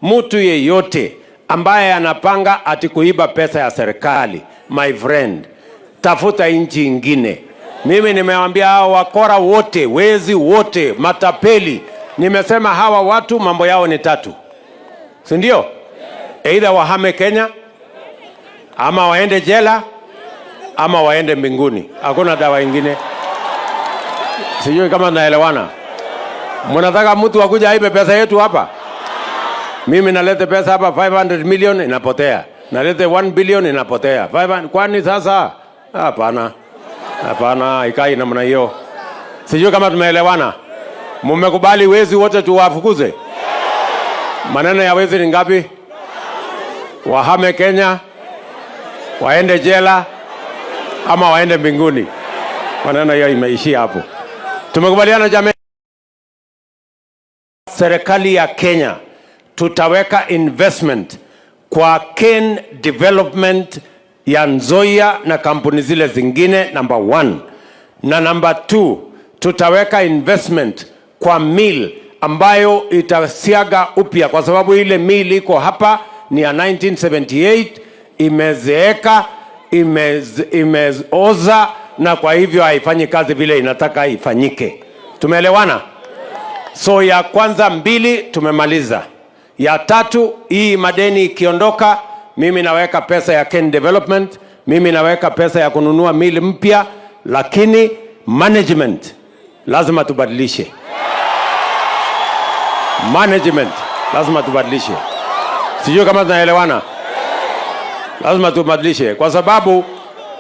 Mtu yeyote ambaye anapanga ati kuiba pesa ya serikali, my friend, tafuta nchi ingine. Mimi nimewaambia hao wakora wote, wezi wote, matapeli, nimesema hawa watu mambo yao ni tatu. Si ndio? Either wahame Kenya, ama waende jela, ama waende mbinguni. Hakuna dawa ingine. Sijui kama naelewana. Mnataka mtu akuja aibe pesa yetu hapa? Mimi nalete pesa hapa 500 million inapotea. Nalete 1 billion inapotea. 500, kwani sasa? Hapana. Hapana, ikai namna hiyo. Sijui kama tumeelewana. Mmekubali wezi wote tuwafukuze? Maneno ya wezi ni ngapi? Wahame Kenya, waende jela, ama waende mbinguni. Maneno hiyo imeishia hapo. Tumekubaliana jamii. Serikali ya Kenya tutaweka investment kwa Ken Development ya Nzoia na kampuni zile zingine, number 1. Na number 2, tutaweka investment kwa mill ambayo itasiaga upya, kwa sababu ile mill iko hapa ni ya 1978, imezeeka, imeoza, na kwa hivyo haifanyi kazi vile inataka ifanyike. Tumeelewana? So ya kwanza 2 tumemaliza. Ya 3, hii madeni ikiondoka, mimi naweka pesa ya Ken Development, mimi naweka pesa ya kununua mill mpya, lakini management lazima tubadilishe. Management lazima tubadilishe. Sijui kama tunaelewana. Lazima tubadilishe kwa sababu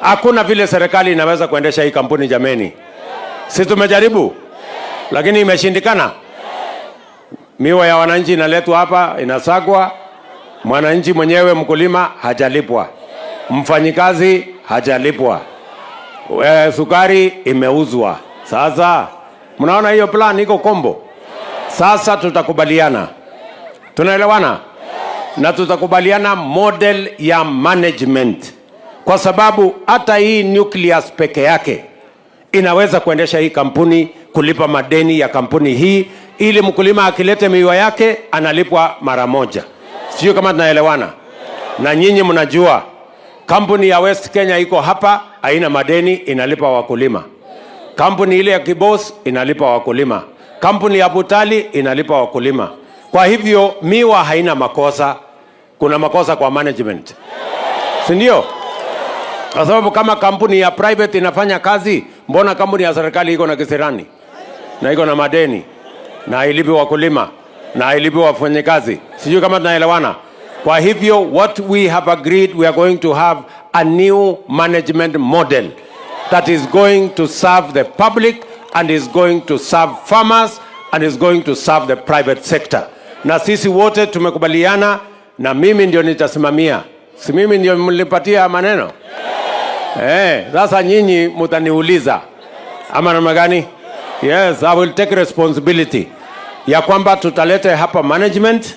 hakuna vile serikali inaweza kuendesha hii kampuni jameni. Si tumejaribu? Lakini imeshindikana. Miwa ya wananchi inaletwa hapa, inasagwa. Mwananchi mwenyewe mkulima hajalipwa. Mfanyikazi hajalipwa. Sukari imeuzwa. Sasa mnaona hiyo plan iko kombo. Sasa tutakubaliana. Tunaelewana? Na tutakubaliana model ya management. Kwa sababu hata hii nucleus peke yake inaweza kuendesha hii kampuni, kulipa madeni ya kampuni hii, ili mkulima akilete miwa yake analipwa mara moja. Sio kama tunaelewana? Na nyinyi mnajua kampuni ya West Kenya iko hapa, haina madeni, inalipa wakulima. Kampuni ile ya Kibos inalipa wakulima. Kampuni ya Butali inalipa wakulima. Kwa hivyo miwa haina makosa. Kuna makosa kwa management. Si ndio? Kwa sababu kama kampuni ya private inafanya kazi, mbona kampuni ya serikali iko na kisirani? Na iko na madeni, na hailipi wakulima, na hailipi wafanyakazi. Sijui kama tunaelewana. Kwa hivyo what we have agreed, we are going to have a new management model that is going to serve the public and is going to serve farmers and is going to serve the private sector. Na sisi wote tumekubaliana, na mimi ndio nitasimamia. Si mimi ndio mlipatia maneno? Sasa nyinyi mtaniuliza ama namna gani? Yes, I will take responsibility ya kwamba tutalete hapa management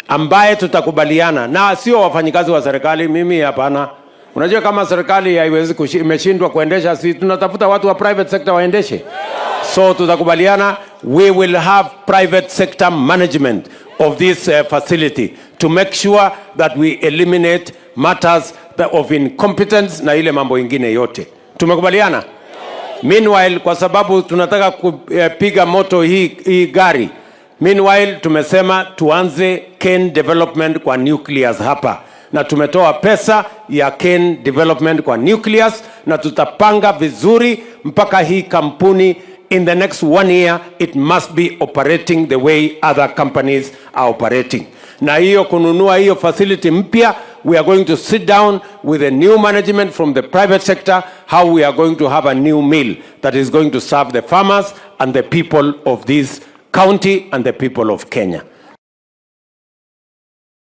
ambaye tutakubaliana, na sio wafanyikazi wa serikali. Mimi hapana. Unajua kama serikali haiwezi imeshindwa kuendesha, si tunatafuta watu wa private sector waendeshe. So tutakubaliana, we will have private sector management of this facility to make sure that we eliminate matters of incompetence na ile mambo ingine yote. Tumekubaliana? Meanwhile, kwa sababu tunataka kupiga moto hii gari, meanwhile tumesema tuanze Ken Development kwa nucleus hapa. Na tumetoa pesa ya Ken Development kwa nucleus, na tutapanga vizuri mpaka hii kampuni in the next 1 year it must be operating the way other companies are operating. Na hiyo kununua hiyo facility mpya, we are going to sit down with a new management from the private sector, how we are going to have a new mill that is going to serve the farmers and the people of this county and the people of Kenya.